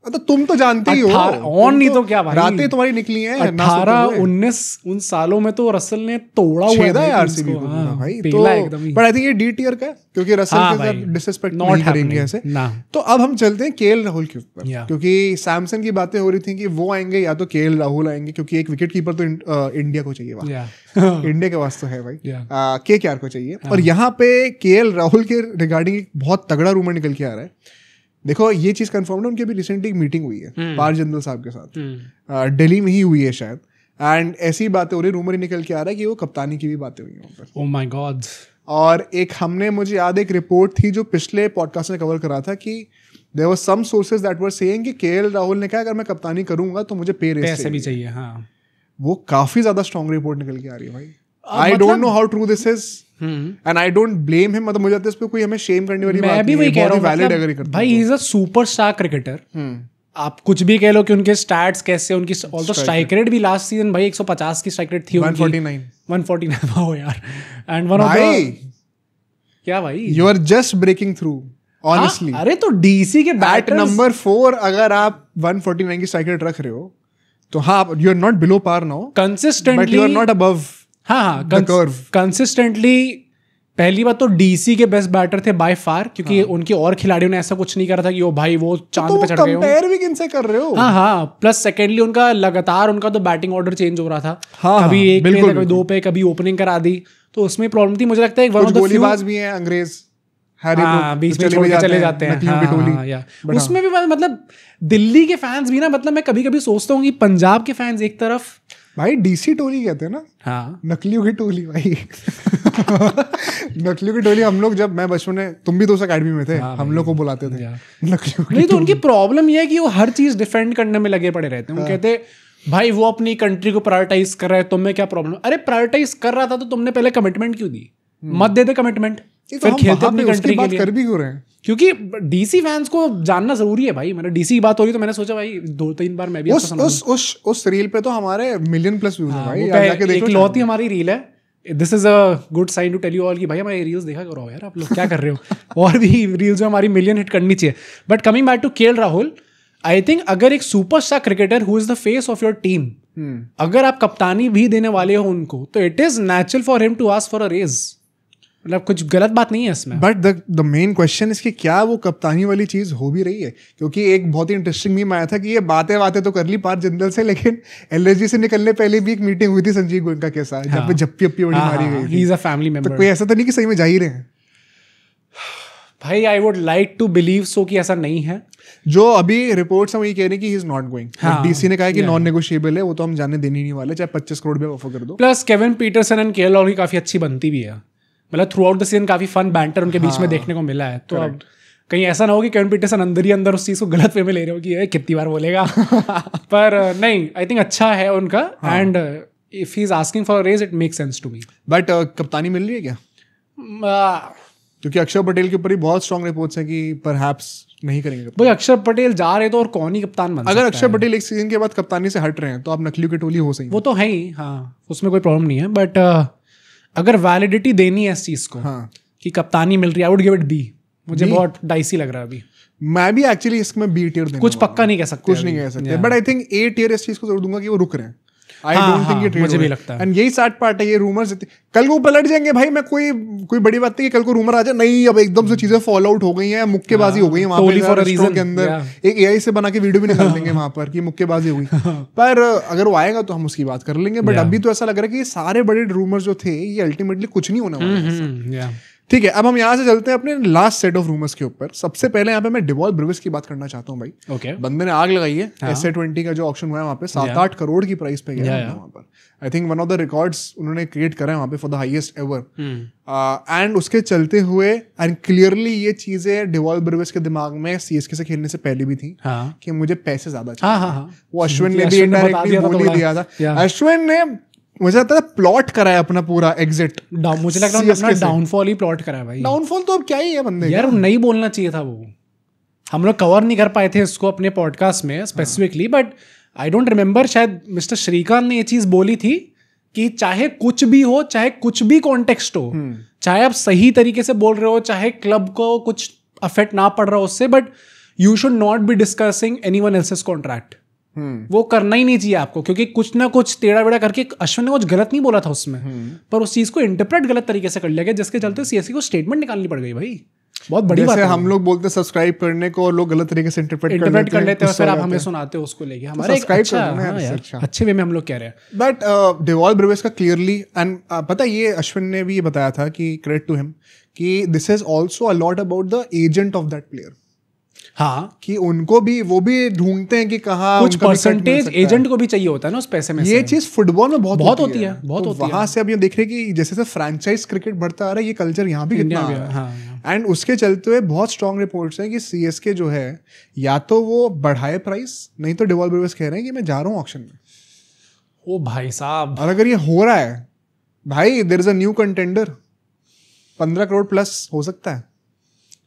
तो तुम तो जानते ही हो। ऑन नहीं तो क्या भाई, रातें तुम्हारी निकली हैं 18-19 उन सालों में तो रसल ने तोड़ा हुआ छेदा है है आरसीबी को हाँ, भाई। पेला तो एकदम ही। बट आई थिंक ये डी टियर का है क्योंकि रसल हाँ के साथ भाई, डिसरिस्पेक्ट not नहीं करेंगे happening, ऐसे ना। तो अब हम चलते हैं केएल राहुल के ऊपर, Yeah. क्योंकि सैमसन की बातें हो रही थी कि वो आएंगे या तो केएल राहुल आएंगे, क्योंकि एक विकेट कीपर तो इंडिया को चाहिए वहाँ। Yeah. इंडिया के वास्ते है भाई, Yeah. केकेआर को चाहिए। और यहाँ पे केएल राहुल के रिगार्डिंग एक बहुत तगड़ा रूमर निकल के आ रहा है। देखो ये चीज कंफर्म है, उनकी अभी रिसेंटली एक मीटिंग हुई है पार जनरल साहब के साथ, दिल्ली में ही हुई है शायद, एंड ऐसी बातें हो रही, रूमर ही निकल के आ रहा है कि वो कप्तानी की भी बातें हुई हैं वहाँ पर। Oh my God. और एक हमने, मुझे याद एक रिपोर्ट थी जो पिछले पॉडकास्ट में कवर करा था कि there were some sources that were saying कि केएल राहुल ने कहा अगर मैं कप्तानी करूंगा तो मुझे पे रेस पैसे भी चाहिए, हाँ। वो काफी ज्यादा स्ट्रॉन्ग रिपोर्ट निकल के आ रही है भाई। I don't know how true this is and I don't blame him, मतलब मुझे लगता है इस पे कोई हमें शेम करने वाली बात मैं भी नहीं वही है, कह बहुत रहा ही हूँ, वैलिड अगर ये करते भाई he is a superstar cricketer. आप कुछ भी कह लो कि उनके स्टैट्स कैसे, उनकी ऑल्सो स्ट्राइक रेट भी लास्ट सीजन भाई 150 की स्ट्राइक रेट थी उनकी, 149 वाओ यार, एंड वन ऑफ द, क्या भाई you are just breaking through honestly. अरे तो डीसी के बैट बैटर्स नंबर 4 अगर आप 149 की स्ट्राइक रेट रख रहे हो तो हाँ, you are not below par now, but consistently, you are not above हाँ the curve. कंसिस्टेंटली। पहली बात तो डीसी के बेस्ट बैटर थे बाय फार, क्योंकि उनके और खिलाड़ियों ने ऐसा कुछ नहीं करा था कि वो भाई वो चांद पे चढ़ गए हो। कंपेयर भी किनसे कर रहे हो? हाँ हाँ, प्लस सेकेंडली उनका लगातार उनका तो बैटिंग ऑर्डर चेंज हो रहा था, हाँ, कभी एक पे बिल्कुल, कभी दो पे, कभी ओपनिंग करा दी, तो उसमें प्रॉब्लम थी। मुझे लगता है कुछ गोलीबाज भी हैं अंग्रेज, हैरी हाँ, बीच में छोड़ के चले जाते हैं, नकलियों की टोली। हाँ, या उसमें भी मतलब दिल्ली के फैंस भी ना, मतलब मैं कभी कभी सोचता हूँ कि पंजाब के फैंस एक तरफ, भाई डीसी टोली कहते हैं ना, हाँ नकलियों की टोली भाई। नकलियों की टोली हम लोग, जब मैं बचपन में, तुम भी तो उस अकेडमी में थे, हम लोग को बुलाते थे नकलियों की। नहीं तो उनकी प्रॉब्लम ये है कि वो हर चीज डिफेंड करने में लगे पड़े रहते हैं। वो कहते भाई वो अपनी कंट्री को प्रायोरिटाइज कर रहा है, तुम्हें क्या प्रॉब्लम? अरे प्रायोरिटाइज कर रहा था तो तुमने पहले कमिटमेंट क्यों दी? मत दे दे कमिटमेंट, फिर खेलते अपनी कंट्री के लिए। कर भी क्यों रहे हैं? क्योंकि डीसी फैंस को जानना जरूरी है भाई। मैंने डीसी की बात हो रही तो मैंने सोचा भाई 2-3 बार मैं भी उस रील पे तो हमारे मिलियन प्लस व्यूज हैं भाई, जाके देखो। एक लौती हमारी रील है, this is a good sign to tell you all कि भाई हमारी रील्स देखा करो यार, आप लोग क्या कर रहे हो। और भी रील्स जो हमारी मिलियन हिट करनी चाहिए। But coming back to KL Rahul, I think अगर एक superstar cricketer who is the face of your team, अगर आप कप्तानी भी देने वाले हो उनको, तो it is natural for him to ask for a raise. मतलब कुछ गलत बात नहीं है इसमें। But the main question is कि क्या वो कप्तानी वाली चीज हो भी रही है? क्योंकि एक बहुत ही इंटरेस्टिंग मीम आया था कि ये बातें तो कर ली पार जनरल से, लेकिन एलएसजी से निकलने पहले भी एक मीटिंग हुई थी संजीव गोयनका के साथ, जब पे झप्पी अपी बड़ी मारी गई थी। He is a family member. तो कोई ऐसा तो नहीं कि सही में जा ही रहे हैं? भाई I would like to believe so कि ऐसा नहीं है। जो अभी रिपोर्ट्स हैं वो ये कह रहे हैं कि ही इज नॉट गोइंग। डीसी ने कहा है कि नॉन नेगोशिएबल है, वो तो हम जाने देने नहीं वाले, चाहे 25 करोड़ भी ऑफर कर दो। Plus Kevin Pietersen and KL Rahul की काफी अच्छी बनती भी है, मतलब थ्रू आउट द सीजन काफी फन बैंटर उनके बीच में देखने को मिला है। तो अब कहीं ऐसा ना हो कि केविन पीटरसन अंदर ही अंदर उस चीज को गलत वे में ले रहे हो कि ये कितनी बार बोलेगा। पर नहीं, आई थिंक अच्छा है उनका, and if he is asking for raise it make sense to me. But कप्तानी मिल रही है क्या? क्योंकि अक्षर पटेल के ऊपर ही बहुत स्ट्रॉन्ग रिपोर्ट्स हैं कि परहैप्स नहीं करेंगे। भाई अक्षर पटेल जा रहे तो और कौन ही कप्तान बन सकता है? अगर अक्षर पटेल एक सीजन के बाद कप्तानी से हट रहे हैं तो आप नकलियों की टोली हो सही। वो तो है ही, हाँ, उसमें कोई प्रॉब्लम नहीं है। बट अगर वैलिडिटी देनी है इस चीज को, हाँ, कि कप्तानी मिल रही है, आई वुड गिव इट बी। मुझे बहुत डाइसी लग रहा है अभी। मैं भी एक्चुअली इसमें बी टियर दूंगा। कुछ पक्का नहीं कह सकते, कुछ नहीं कह सकते, but I think a tier इस चीज को जरूर दूंगा कि वो रुक रहे हैं। आई डोंट थिंक ये ट्रेड मुझे भी लगता है। एंड यही सैड पार्ट है, ये रूमर्स कल को पलट जाएंगे भाई। मैं कोई बड़ी बात नहीं कि कल को रूमर आ जाए नहीं अब एकदम से चीजें फॉल आउट हो गई हैं, मुक्केबाजी हो गई है वहां पे रेस्टोरेंट के अंदर, एक एआई से बना के वीडियो भी निकाल देंगे वहां पर कि मुक्केबाजी हुई। पर अगर वो आएगा तो हम उसकी बात कर लेंगे, बट अभी तो ऐसा लग रहा है कि ये सारे बड़े रूमर्स जो थे ये अल्टीमेटली कुछ नहीं होने वाला है। ठीक है, अब हम यहाँ से चलते हैं अपने लास्ट सेट ऑफ रूमर्स के ऊपर। सबसे पहले यहाँ पे मैं डेवॉल ब्रिवेस की बात करना चाहता हूँ भाई। Okay. बंदे ने आग लगाई है। SA20 का जो ऑक्शन हुआ है वहाँ पे 7-8 करोड़ की प्राइस पे गया है वहाँ पर। I think one of the records उन्होंने क्रिएट करा है वहाँ पे for the highest ever. And उसके चलते हुए एंड क्लियरली ये चीजें डेवॉल ब्रिवेस के दिमाग में CSK से खेलने से पहले भी थी कि मुझे पैसे ज्यादा चाहिए। वो अश्विन ने भी इनडायरेक्टली बोल ही दिया था। अश्विन ने मुझे लगता है प्लॉट करा है अपना पूरा एग्जिट। मुझे लगता है अपना डाउनफॉल ही प्लॉट करा है भाई। डाउनफॉल तो अब क्या ही है बंदे यार, नहीं बोलना चाहिए था वो। हम लोग कवर नहीं कर पाए थे इसको अपने पॉडकास्ट में specifically, but I don't remember, शायद मिस्टर श्रीकांत ने ये चीज बोली थी कि चाहे कुछ भी हो, चाहे कुछ भी कॉन्टेक्स्ट हो, चाहे आप सही तरीके से बोल रहे हो, चाहे क्लब को कुछ अफेक्ट ना पड़ रहा हो उससे, but you should not be discussing anyone else's contract. वो करना ही नहीं चाहिए आपको, क्योंकि कुछ ना कुछ टेढ़ा बेड़ा करके अश्विन ने कुछ गलत नहीं बोला था उसमें, पर उस चीज को इंटरप्रेट गलत तरीके से कर लिया गया, जिसके चलते CSK को स्टेटमेंट निकालनी पड़ गई भाई। बहुत बड़ी बात है। हम लोग बोलते सब्सक्राइब करने को और लोग गलत तरीके से इंटरप्रेट कर लेते हैं, फिर आप हमें सुनाते हो उसको लेके। हमारे अच्छे वे में हम लोग कह रहे हैं। बट डेवॉल ब्रिवेस का क्लियरली एंड पता है, ये अश्विन ने भी बताया था कि क्रेडिट टू हिम कि this is also a lot about the agent of that player. हाँ, कि उनको भी वो भी ढूंढते हैं कि कहाँ कुछ परसेंटेज एजेंट को भी चाहिए होता है ना उस पैसे में। ये चीज फुटबॉल में बहुत होती है। तो वहां से अब ये देख रहे हैं कि जैसे फ्रेंचाइज क्रिकेट बढ़ता आ रहा है, ये कल्चर यहाँ भी कितना आ रहा है। एंड उसके चलते हुए बहुत स्ट्रॉन्ग रिपोर्ट्स हैं कि CSK जो है या तो वो बढ़ाए प्राइस, नहीं तो डेवॉल ब्रिवेस कह रहे हैं कि मैं जा रहा हूँ ऑक्शन में। ओ भाई साहब, और अगर ये हो रहा है भाई, there is a new contender, 15 crore plus हो सकता है।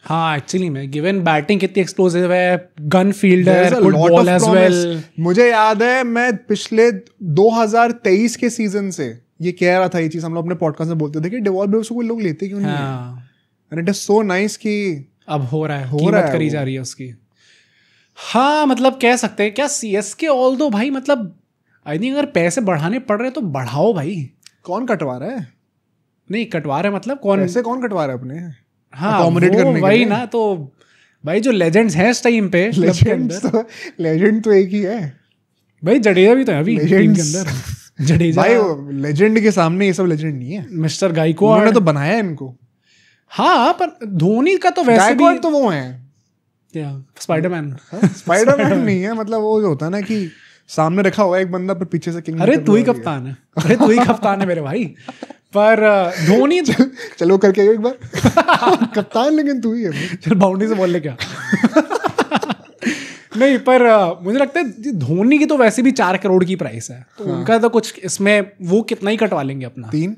हाँ, एक्चुअली में गिवन बैटिंग कितनी एक्सप्लोसिव है, gun fielder, good ball as well. मुझे याद है मैं पिछले 2023 के सीजन से ये कह रहा था, ये चीज हम लोग अपने पॉडकास्ट में बोलते थे कि डेवॉल ब्रिवेस को लोग लेते क्यों नहीं है। And it is so nice कि अब हो रहा है, कीमत करी जा रही है उसकी। हाँ, मतलब कह सकते हैं क्या CSK ऑल्दो भाई, मतलब आई थिंक अगर पैसे बढ़ाने पड़ रहे हैं तो बढ़ाओ भाई। कौन कटवा रहा है? नहीं कटवा रहे मतलब कौन, पैसे कौन कटवा रहा है अपने? हाँ, अकोमोडेट करने के लिए ना। तो भाई जो लेजेंड्स हैं इस टाइम पे, लेजेंड तो एक ही है भाई। जडेजा भी तो है अभी टीम के अंदर। जडेजा भाई लेजेंड के सामने ये सब लेजेंड नहीं है। मिस्टर गायकवाड़, उन्होंने तो बनाया है इनको। हाँ, पर धोनी का तो वैसे भी तो वो है क्या, स्पाइडरमैन। स्पाइडरमैन नहीं है, मतलब वो जो होता है ना कि सामने रखा हुआ एक बंदा पर पीछे से किंग। अरे तू ही कप्तान है, अरे तू ही कप्तान है मेरे भाई। पर धोनी चलो करके एक बार कप्तान, लेकिन तू ही है। चल बाउंड्री से बोल ले क्या। नहीं, पर मुझे लगता है धोनी की तो वैसे भी 4 करोड़ की प्राइस है, तो उनका तो कुछ इसमें वो कितना ही कटवा लेंगे अपना। 3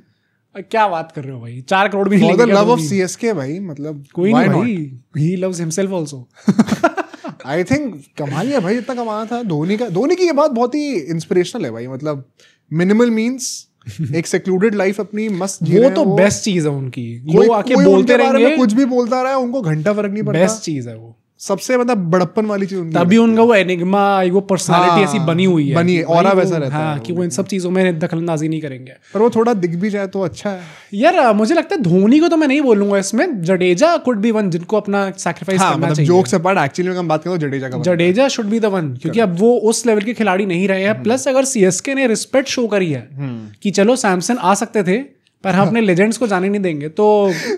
क्या बात कर रहे हो भाई, 4 करोड़ भी नहीं लेंगे। लव ऑफ CSK भाई, मतलब कोई नहीं भाई, he loves himself also. I think कमाल है भाई, इतना कमाना था धोनी का। धोनी की ये बात बहुत ही इंस्पिरेशनल है भाई, मतलब मिनिमल मीन्स एक सेक्लूडेड लाइफ अपनी मस्त जी रहे हैं। वो तो बेस्ट चीज है उनकी। वो आके बोलते रहेंगे, कुछ भी बोलता रहा है, उनको घंटा फर्क नहीं पड़ता। बेस्ट चीज है वो, सबसे मतलब बड़प्पन वाली चीज उनकी। तभी उनका वो एनिग्मा, वो पर्सनालिटी ऐसी बनी हुई है, और वैसा रहता है कि वो इन सब चीजों में दखलंदाजी नहीं करेंगे। पर वो थोड़ा दिख भी जाए तो अच्छा है यार। मुझे लगता है धोनी को तो मैं नहीं बोलूंगा इसमें, जडेजा कुड बी वन जिनको अपना सैक्रिफाइस करना चाहिए। जोक्स अपार्ट, एक्चुअली में हम बात करें तो Jadeja should be the one, क्योंकि अब वो उस लेवल के खिलाड़ी नहीं रहे हैं। प्लस अगर CSK ने रिस्पेक्ट शो करी है कि चलो सैमसन आ सकते थे पर हम अपने लेजेंड्स को जाने नहीं देंगे, तो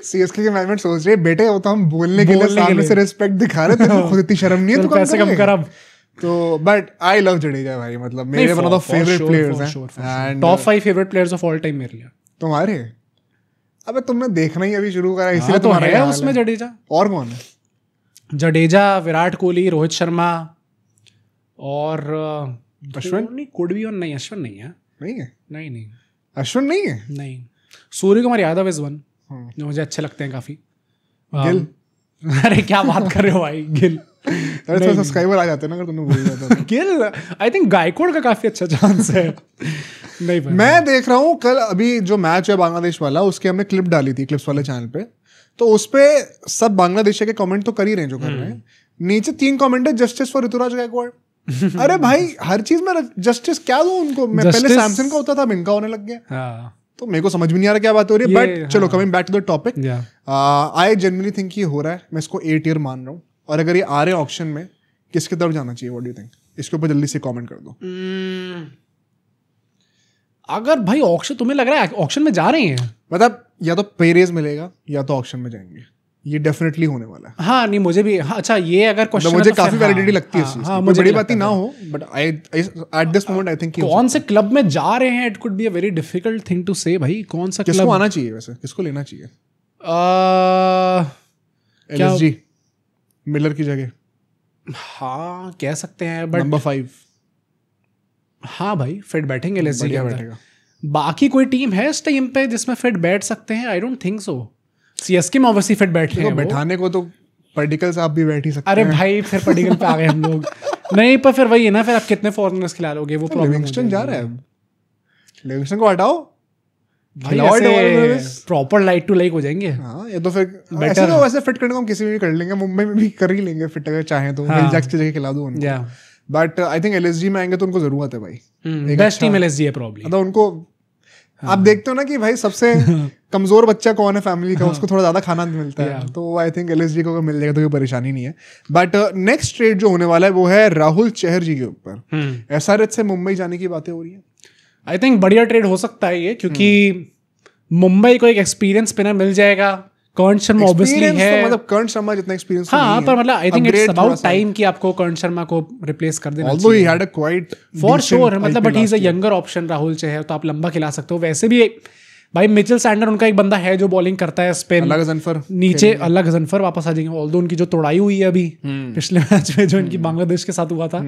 CSK के मैनेजमेंट सोच रहे बेटे वो तो हम बोलने के लिए सामने से रिस्पेक्ट दिखा रहे थे, खुद इतनी शर्म नहीं है, तो पैसे कम कर अब। तो बट आई लव जडेजा भाई, मतलब मेरे one of the favourite players हैं, and top 5 favourite players of all time मेरे लिए। तुम्हारे? अबे तुमने देखना ही अभी शुरू करा, इसलिए तो है उसमें जडेजा। और कौन है? जडेजा, विराट कोहली, रोहित शर्मा और अश्विन। नहीं, कुड भी, और नहीं अश्विन नहीं है। नहीं अश्विन नहीं है। नहीं, सूर्य कुमार यादव इज वन, जो मुझे अच्छे लगते हैं काफी। गिल। अरे क्या बात कर रहे हो भाई, गिल। अरे तो सब्सक्राइबर आ जाते हैं ना अगर तुमने बोल दिया तो। गिल, आई थिंक गायकवाड़ का काफी अच्छा चांस है। नहीं, मैं देख रहा हूँ कल अभी जो मैच है बांग्लादेश वाला, उसके हमने क्लिप डाली थी क्लिप्स वाले चैनल पे, तो उस पे सब बांग्लादेश के कमेंट तो कर ही रहे हैं जो कर रहे हैं। नीचे 3 कमेंट है जस्टिस फॉर ऋतुराज गायकवाड़। अरे भाई हर चीज में जस्टिस क्या दूं उनको, मैं पहले सैमसन का होता था, अब इनका होने लग गया। तो मेरे को समझ में नहीं आ रहा क्या बात हो रही है, बट चलो coming back to the topic, I genuinely think ये हो रहा है, मैं इसको A tier मान रहा हूँ। और अगर ये आ रहे हैं ऑक्शन में, किसकी तरफ जाना चाहिए, व्हाट डू यू थिंक? इसके ऊपर जल्दी से कमेंट कर दो। अगर भाई ऑक्शन, तुम्हें लग रहा है ऑक्शन में जा रहे हैं, मतलब या तो पे रेज मिलेगा या तो ऑक्शन में जाएंगे, ये डेफिनेटली होने वाला है। हाँ नहीं मुझे भी, हाँ अच्छा ये अगर क्वेश्चन मुझे काफी वैलिडिटी लगती है, हाँ मुझे बड़ी बात ही ना हो, but I at this moment I think कौन से क्लब में जा रहे हैं, it could be a very difficult thing to say भाई, कौन सा किसको आना चाहिए वैसे, किसको लेना चाहिए? LSG मिलर की जगह, हाँ कह सकते हैं, बट नंबर 5 हाँ भाई फिट बैठेंगे LSG के अंदर। बैठेगा। बाकी कोई टीम है इस टाइम पे जिसमें फिट बैठ सकते हैं? I don't think so. CSK में ऑब्वियसली फिट बैठे हैं, बैठाने को तो पर्टिकल से आप भी बैठ ही सकते अरे हैं। भाई फिर पर्टिकल पे आ गए हम लोग। नहीं पर फिर वही है ना, फिर आप कितने फॉरेनर्स खिला लोगे, वो प्रॉब्लम लिविंगस्टन जा रहा है, लिविंगस्टन को हटाओ, प्रॉपर लाइट टू लाइक हो जाएंगे। हाँ ये तो फिर ऐसे तो वैसे फिट करने को हम किसी भी कर लेंगे, मुंबई में भी कर ही लेंगे फिट अगर चाहें तो, विल जैक्स की जगह खिला दूं उनको। बट आई थिंक LSG में आएंगे तो उनको जरूरत है भाई, बेस्ट टीम LSG है प्रॉब्ली। मतलब उनको आप देखते हो ना कि भाई सबसे कमजोर बच्चा कौन है फैमिली का, उसको थोड़ा ज्यादा खाना मिलता है, तो आई थिंक LSG को मिल जाएगा तो कोई परेशानी नहीं है। बट नेक्स्ट ट्रेड जो होने वाला है वो है राहुल चहर जी के ऊपर। SRH से मुंबई जाने की बातें हो रही है। आई थिंक बढ़िया ट्रेड हो सकता है ये, क्योंकि मुंबई को एक एक्सपीरियंस स्पिनर मिल जाएगा। कर्ण शर्मा ऑब्वियसली है, तो मतलब कर्ण शर्मा जितना एक्सपीरियंस हाँ, पर मतलब I think it's about time कि आपको कर्ण शर्मा को रिप्लेस कर देना चाहिए। Although he had a quite for sure, मतलब but he is a younger option Rahul Chahar, तो आप लंबा खिला सकते हो। वैसे भी भाई मिचेल सैंडर उनका एक बंदा है जो बॉलिंग करता है स्पिन, अलग गजनफर नीचे, अलग गजनफर वापस आ जाएंगे, ऑल्दो उनकी जो तोड़ाई हुई है अभी पिछले मैच में जो इनकी बांग्लादेश के साथ हुआ था,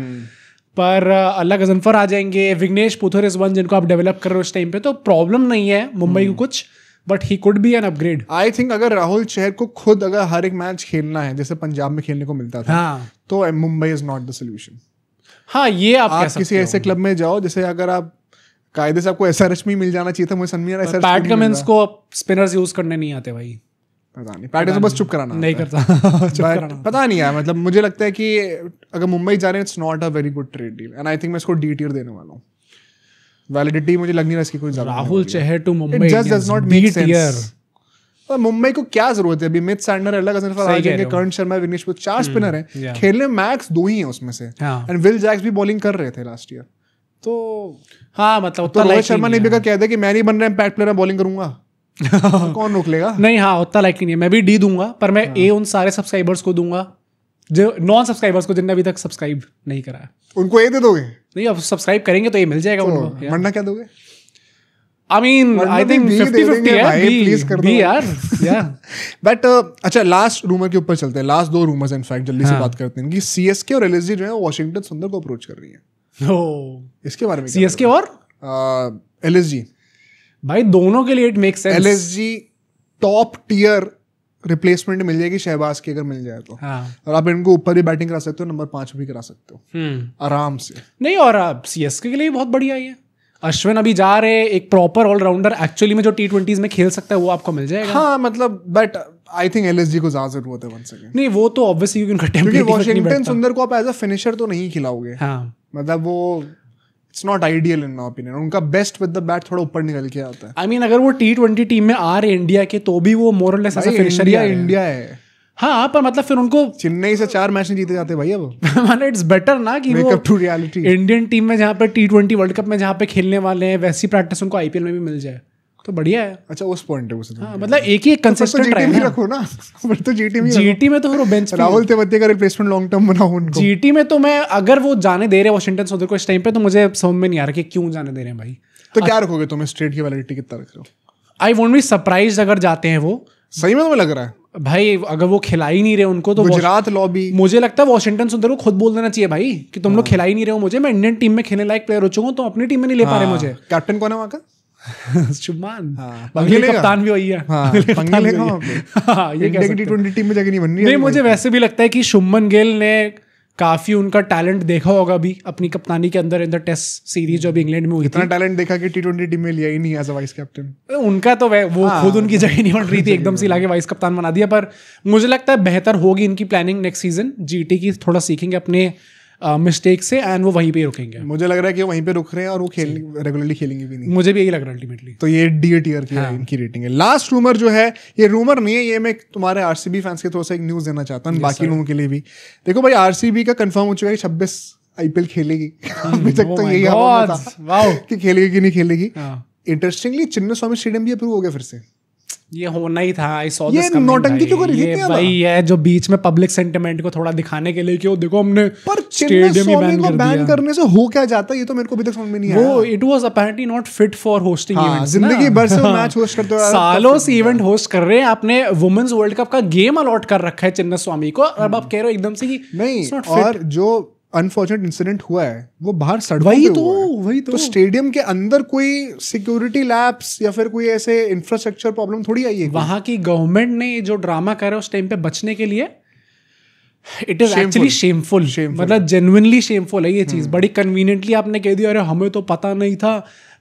पर अलग गजनफर आ जाएंगे। विग्नेश पुथुर इज वन जिनको आप डेवलप कर रहे हो उस टाइम पे, तो प्रॉब्लम नहीं है मुंबई को कुछ, but he could be an upgrade. I think अगर राहुल चहर को खुद अगर हर एक मैच खेलना है जैसे पंजाब में खेलने को मिलता था, तो Mumbai is not the solution. हाँ ये आप किसी ऐसे क्लब में जाओ जैसे अगर आप कायदे से आपको SRH में मिल जाना चाहिए था, मुझे समझ नहीं आ रहा। पैट कमिंस को स्पिनर्स यूज करने नहीं आते भाई, पता नहीं, पैट से बस चुप कराना नहीं करता। पता नहीं यार, मतलब मुझे लगता है कि अगर मुंबई जा रहे हैं it's not a very good trade deal, and I think मैं इसको D tier देने वाला हूँ। वैलिडिटी मुझे लग नहीं रहा इसकी कोई ज्यादा। Rahul Chahar to Mumbai just does not make sense. Mumbai को क्या जरूरत है अभी? मिथ सैंडर अलग आ जाएंगे, कर्ण शर्मा, विग्नेश पुथुर, 4 स्पिनर हैं, खेलने मैक्स 2 ही हैं उसमें से, एंड विल जैक्स भी बॉलिंग कर रहे थे लास्ट ईयर। तो हाँ मतलब तो रोहित शर्मा ने भी कह दिया कि मैं नहीं बन रहा इम्पैक्ट प्लेयर, बॉलिंग करूंगा। कौन रोक लेगा? नहीं हाँ उतना लाइक नहीं है, मैं भी D दूंगा, पर मैं A उन सारे सब्सक्राइबर्स को दूंगा जो नॉन सब्सक्राइबर्स को, जिनने अभी तक सब्सक्राइब नहीं करा है, उनको A दे दोगे? नहीं अब सब्सक्राइब करेंगे तो ये मिल जाएगा उनको। वरना क्या दोगे? I mean, I think 50-50 है, प्लीज कर दो यार। बट अच्छा लास्ट रूमर के ऊपर चलते हैं, लास्ट 2 रूमर्स इनफैक्ट जल्दी से बात करते हैं कि CSK और LSG जो है वॉशिंगटन सुंदर को अप्रोच कर रही है। इसके बारे में CSK और LSG भाई दोनों के लिए it makes sense. LSG top tier replacement मिल जाएगी शहबाज की अगर मिल जाए तो, और आप इनको ऊपर भी बैटिंग करा सकते हो, नंबर 5 भी करा सकते हो आराम से। नहीं और CSK के लिए बहुत बढ़िया है। अश्विन अभी जा रहे, एक प्रॉपर ऑलराउंडर एक्चुअली में जो T20s में खेल सकता है वो आपको मिल जाएगा। हाँ मतलब बट आई थिंक LSG को ज्यादा जरूरत है वंस अगेन। नहीं वो तो ऑब्वियसली उनका टेम्पलेट, क्योंकि वॉशिंगटन सुंदर को आप एज अ फिनिशर तो नहीं खिलाओगे। हाँ मतलब वो it's not ideal in my opinion. उनका बेस्ट विद द बैट थोड़ा ऊपर निकल के आता है। आई मीन अगर वो T20 टीम में आ रहे इंडिया के तो भी वो मोर और लेस एज अ फिनिशर ही इंडिया है। हाँ पर मतलब फिर उनको चेन्नई से 4 मैच नहीं जीते जाते भाई अब। मतलब इट्स बेटर ना कि वो टू रियलिटी इंडियन टीम में जहाँ पे T20 वर्ल्ड कप में जहाँ पे खेलने वाले हैं वैसी प्रैक्टिस उनको IPL में भी मिल जाए तो बढ़िया है। अच्छा उस पॉइंट है उसे। हाँ मतलब एक ही कंसिस्टेंट रहे रखो ना। तो GT में तो फिर बेंच राहुल तेवतिया का रिप्लेसमेंट लॉन्ग टर्म बनाओ उनको। GT में तो मैं अगर वो जाने दे रहे वॉशिंगटन सुंदर को इस टाइम पे तो मुझे समझ में नहीं आ रहा कि क्यों जाने दे रहे हैं भाई। तो क्या रखोगे तुम? स्ट्रेट की वैलिडिटी कितना रख रहे हो? आई वोंट बी सरप्राइज्ड अगर जाते हैं वो। सही में तुम्हें लग रहा है भाई अगर वो खिला ही नहीं रहे उनको तो गुजरात लॉबी, मुझे लगता है वॉशिंगटन सुंदर को खुद बोल देना चाहिए भाई कि तुम लोग खिला ही नहीं रहे हो मुझे, मैं इंडियन टीम में खेलने लायक प्लेयर हो चुका हूँ, तो अपनी टीम में नहीं ले पा रहे मुझे। कैप्टन कौन है वहाँ का? शुभमान। अगले कप्तान भी वही है। ये T20 टीम में जगह नहीं बन रही है। नहीं मुझे वैसे भी लगता है कि शुभमन गिल ने काफी उनका टैलेंट देखा होगा अभी अपनी कप्तानी के अंदर इन द टेस्ट सीरीज जो अभी इंग्लैंड में हुई थी। इतना टैलेंट देखा कि T20 टीम में लिया ही नहीं एज अ वाइस कैप्टन। उनका तो वो खुद उनकी जगह नहीं बन रही थी, एकदम से लाके वाइस कप्तान बना दिया। पर मुझे लगता है बेहतर होगी इनकी प्लानिंग नेक्स्ट सीजन। GT की थोड़ा सीखेंगे अपने मिस्टेक से, एंड वो वहीं पे ही रुकेंगे। मुझे लग रहा है कि वो वहीं पे रुक रहे हैं और वो रेगुलरली खेलेंगे भी नहीं। मुझे भी यही लग रहा है अल्टीमेटली। तो ये डी टियर की इनकी रेटिंग है। लास्ट रूमर जो है, ये रूमर नहीं है, ये मैं तुम्हारे आरसीबी फैंस के थोड़ा सा एक न्यूज देना चाहता हूँ, बाकी लोगों के लिए भी। देखो भाई, आरसीबी का कंफर्म हो चुका है 26 आईपीएल खेलेगी। अभी तक तो यही था कि खेलेगी कि नहीं खेलेगी। इंटरेस्टिंगली चिन्नास्वामी स्टेडियम भी अप्रूव हो गया फिर से। ये होना ही था। आई सॉ ये नौटंकी क्यों कर रही थी? भाई है जो बीच में पब्लिक सेंटिमेंट को थोड़ा दिखाने के लिए कि वो देखो हमने पर स्टेडियम ही बैन करने से हो क्या जाता है, ये तो मेरे को अभी तक समझ में नहीं आया। वो it was apparently not fit for hosting events. जिंदगी भर से मैच होस्ट करते हुए सालों से इवेंट होस्ट कर रहे हैं। आपने वुमेन्स वर्ल्ड कप का गेम अलॉट कर रखा है चिन्नास्वामी को, अब आप कह रहे हो एकदम से कि नहीं। और जो अनफॉर्चुनेट इंसिडेंट हुआ है वो बाहर सड़कों पे हुआ है। तो स्टेडियम के अंदर कोई सिक्योरिटी लैप्स या फिर कोई ऐसे इंफ्रास्ट्रक्चर प्रॉब्लम थोड़ी आई है। वहां की गवर्नमेंट ने जो ड्रामा कर रहा है उस टाइम पे बचने के लिए, इट इज एक्चुअली शेमफुल। मतलब जेन्युइनली शेमफुल है ये चीज। बड़ी कन्वीनियंटली आपने कह दिया, अरे हमें तो पता नहीं था,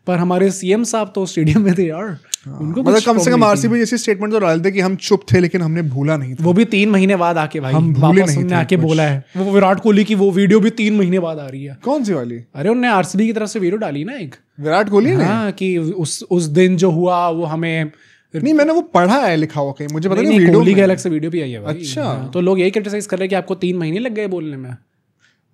पर हमारे सीएम साहब तो स्टेडियम में थे यार। उनको मतलब कम से कम आरसीबी जैसी स्टेटमेंट तो डालते कि हम चुप थे लेकिन हमने भूला नहीं था। वो भी 3 महीने बाद आके भाई वापस उन्होंने आके बोला है। वो विराट कोहली की वो वीडियो भी 3 महीने बाद आ रही है। कौन सी वाली? अरे उन्होंने आरसीबी की तरफ से वीडियो डाली ना एक, विराट कोहली ने। हाँ, कि उस दिन जो हुआ वो हमें नहीं, मैंने वो पढ़ा है लिखा हुआ कहीं, मुझे पता नहीं। कोहली के अलग से वीडियो भी आई है भाई। अच्छा। तो लोग यही क्रिटिसाइज कर रहे हैं कि आपको 3 महीने लग गए बोलने में।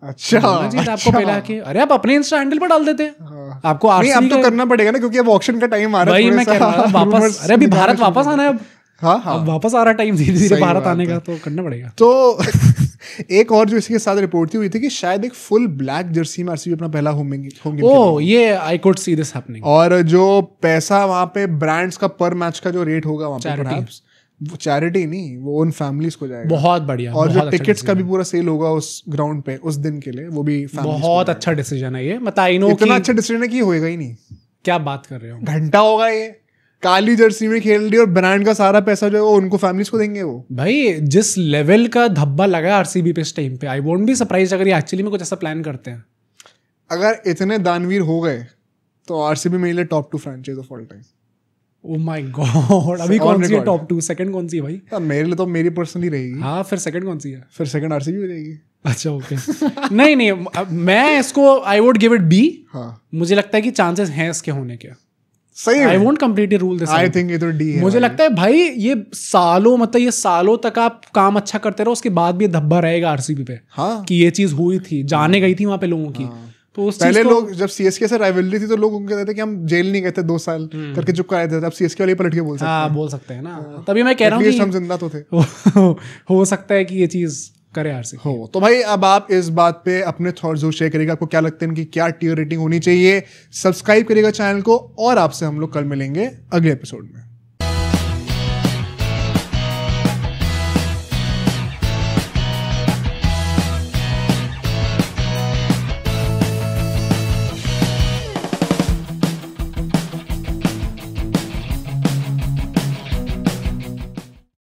अच्छा, आपको पहला कि अरे आप अपने इंस्टा हैंडल पर डाल देते हैं। आपको नहीं, अब तो करना पड़ेगा ना, क्योंकि अब ऑक्शन का टाइम आ रहा है। भाई मैं कह रहा हूं वापस, अरे अभी भारत वापस आना है अब। हाँ, वापस आ रहा टाइम धीरे धीरे भारत आने का, तो करना पड़ेगा। तो एक और जो इसके साथ रिपोर्ट हुई थी कि शायद एक फुल ब्लैक जर्सी में आरसीबी अपना पहला होम गेम। ओह, ये I could see this happening. और जो पैसा वहां पे ब्रांड्स का पर मैच का जो रेट होगा वहां पे, वो चैरिटी नहीं, वो उन फैमिलीज को जाएगा। बहुत बढ़िया। और जो टिकट्स का भी पूरा सेल होगा उस ग्राउंड पे उस दिन के लिए, वो भी बहुत अच्छा डिसीजन है ये। मतलब आई नो इतना अच्छा डिसीजन है कि होएगा ही नहीं। क्या बात कर रहे हो? घंटा होगा ये, काली जर्सी में खेल रही है और ब्रांड का सारा पैसा जो है वो उनको फैमिलीज को देंगे। वो भाई जिस लेवल का धब्बा लगा आरसीबी पे इस टाइम पे, आई वोंट बी सरप्राइज अगर ये एक्चुअली में कुछ ऐसा प्लान करते हैं। अगर इतने दानवीर हो गए तो आरसीबी मेरे लिए top 2 franchise of all time. Oh my God, अभी कौन सी है टॉप 2? सेकंड कौन सी है भाई? मेरे लिए तो मेरी पर्सनली रहेगी। हाँ, फिर सेकंड कौन सी है? फिर सेकंड आरसीबी हो जाएगी। अच्छा, ओके। नहीं, मैं इसको आई वुड गिव इट बी। हाँ, मुझे लगता है कि चांसेस हैं इसके होने के। सही है। I won't completely rule this. I think ये तो डी है। मुझे लगता है भाई ये सालों तक आप काम अच्छा करते रहो, उसके बाद भी धब्बा रहेगा आरसीबी पे। हाँ, कि ये चीज हुई थी, जाने गई थी वहां पे लोगों की। तो उस पहले लोग जब सीएसके से राइवलरी थी तो लोग उनको कहते थे कि हम जेल नहीं गए थे 2 साल करके चुप कराए थे। अब सीएसके वाले पलट के बोल सकते हैं। हाँ, बोल सकते हैं ना। तभी मैं कह रहा हूँ कि हम जिंदा तो थे। हो सकता है कि ये चीज करे आरसीबी हो। तो भाई अब आप इस बात पे अपने थॉट्स जरूर शेयर करिएगा। आपको क्या लगता है इनकी क्या टियर रेटिंग होनी चाहिए? सब्सक्राइब करिएगा चैनल को, और आपसे हम लोग कल मिलेंगे अगले एपिसोड में।